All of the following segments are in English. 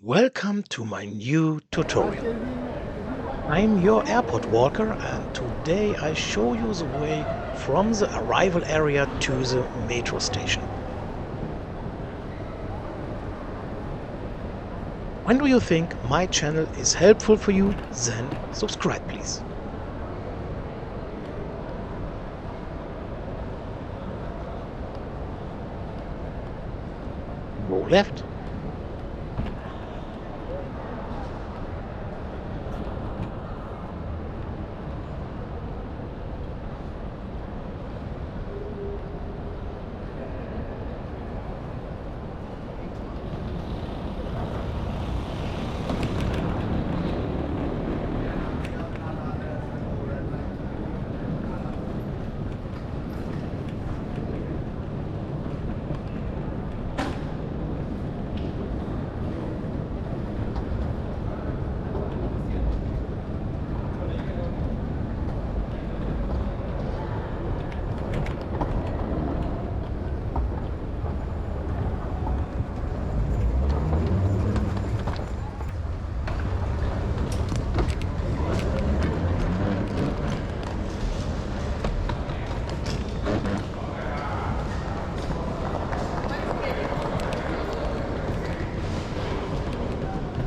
Welcome to my new tutorial. I'm your airport walker and today I show you the way from the arrival area to the metro station. When do you think my channel is helpful for you? Then subscribe please. Go left.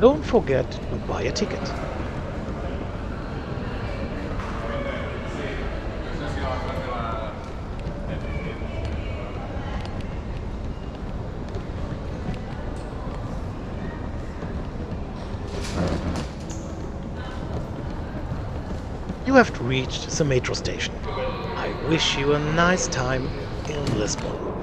Don't forget to buy a ticket. You have reached the metro station. I wish you a nice time in Lisbon.